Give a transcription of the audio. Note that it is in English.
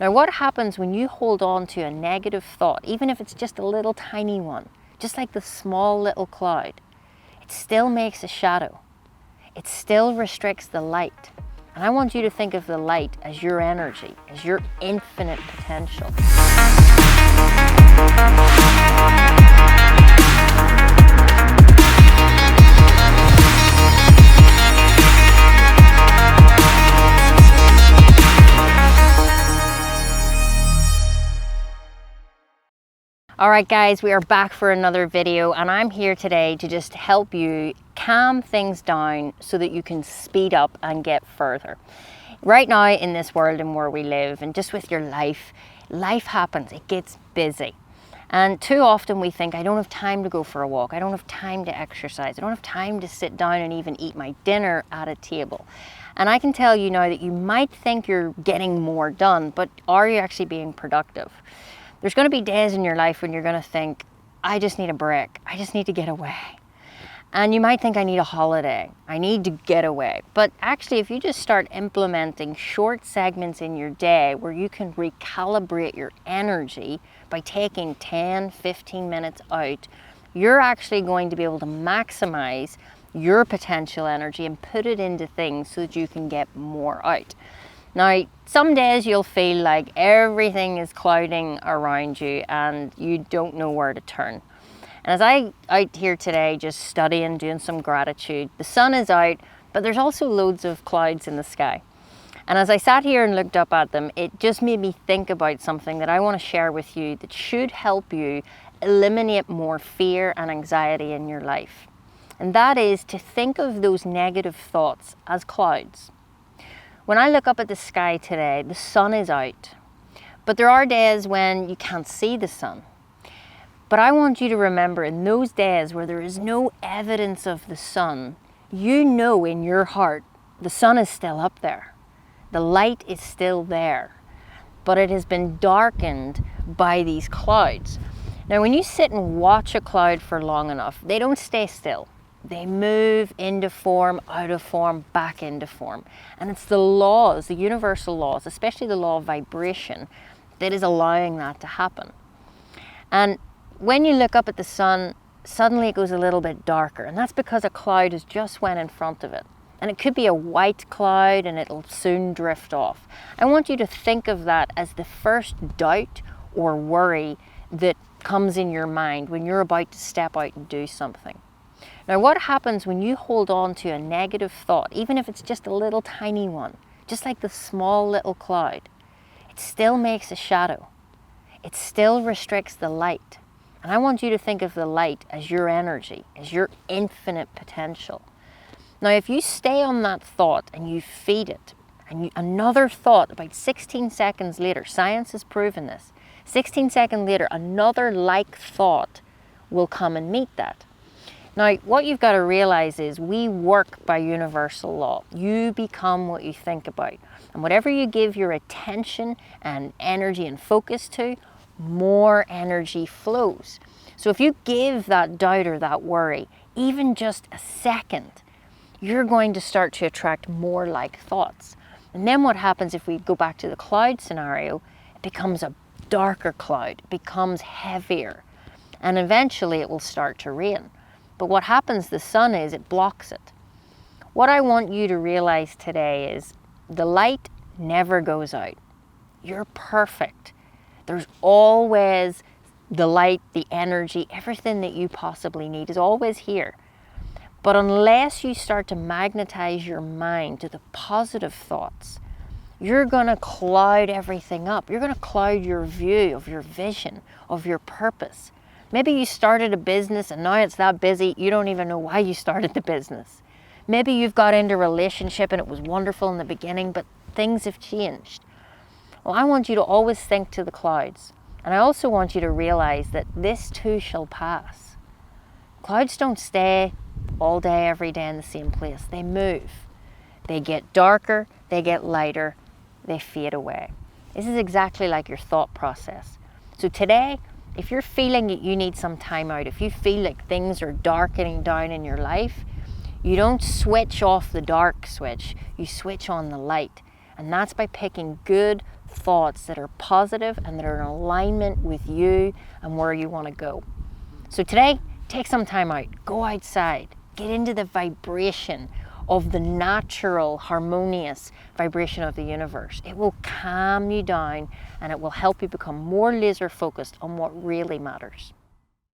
Now, what happens when you hold on to a negative thought, even if it's just a little tiny one, just like the small little cloud, it still makes a shadow. It still restricts the light. And I want you to think of the light as your energy, as your infinite potential. All right, guys, we are back for another video, and I'm here today to just help you calm things down so that you can speed up and get further. Right now in this world and where we live, and just with your life happens, it gets busy. And too often we think, I don't have time to go for a walk, I don't have time to exercise, I don't have time to sit down and even eat my dinner at a table. And I can tell you now that you might think you're getting more done, but are you actually being productive? There's going to be days in your life when you're going to think, I just need a break. I just need to get away. And you might think, I need a holiday. I need to get away. But actually, if you just start implementing short segments in your day where you can recalibrate your energy by taking 10, 15 minutes out, you're actually going to be able to maximize your potential energy and put it into things so that you can get more out. Now, some days you'll feel like everything is clouding around you and you don't know where to turn. And as I out here today just studying, doing some gratitude, the sun is out, but there's also loads of clouds in the sky. And as I sat here and looked up at them, it just made me think about something that I want to share with you that should help you eliminate more fear and anxiety in your life. And that is to think of those negative thoughts as clouds. When I look up at the sky today, the sun is out, but there are days when you can't see the sun. But I want you to remember, in those days where there is no evidence of the sun, you know in your heart the sun is still up there. The light is still there, but it has been darkened by these clouds. Now, when you sit and watch a cloud for long enough, they don't stay still. They move into form, out of form, back into form. And it's the laws, the universal laws, especially the law of vibration, that is allowing that to happen. And when you look up at the sun, suddenly it goes a little bit darker. And that's because a cloud has just went in front of it. And it could be a white cloud and it'll soon drift off. I want you to think of that as the first doubt or worry that comes in your mind when you're about to step out and do something. Now, what happens when you hold on to a negative thought, even if it's just a little tiny one, just like the small little cloud, it still makes a shadow. It still restricts the light. And I want you to think of the light as your energy, as your infinite potential. Now, if you stay on that thought and you feed it, and another thought about 16 seconds later, science has proven this, 16 seconds later, another like thought will come and meet that. Now, what you've got to realize is we work by universal law. You become what you think about. And whatever you give your attention and energy and focus to, more energy flows. So if you give that doubt or that worry even just a second, you're going to start to attract more like thoughts. And then what happens if we go back to the cloud scenario, it becomes a darker cloud, it becomes heavier, and eventually it will start to rain. But what happens, the sun is, it blocks it. What I want you to realize today is the light never goes out. You're perfect. There's always the light, the energy, everything that you possibly need is always here. But unless you start to magnetize your mind to the positive thoughts, you're going to cloud everything up. You're going to cloud your view of your vision, of your purpose. Maybe you started a business and now it's that busy, you don't even know why you started the business. Maybe you've got into a relationship and it was wonderful in the beginning, but things have changed. Well, I want you to always think to the clouds. And I also want you to realize that this too shall pass. Clouds don't stay all day, every day in the same place. They move. They get darker, they get lighter, they fade away. This is exactly like your thought process. So today, if you're feeling that you need some time out, if you feel like things are darkening down in your life, you don't switch off the dark switch, you switch on the light. And that's by picking good, thoughts that are positive and that are in alignment with you and where you want to go. So today, take some time out, go outside, get into the vibration of the natural, harmonious vibration of the universe. It will calm you down and it will help you become more laser focused on what really matters.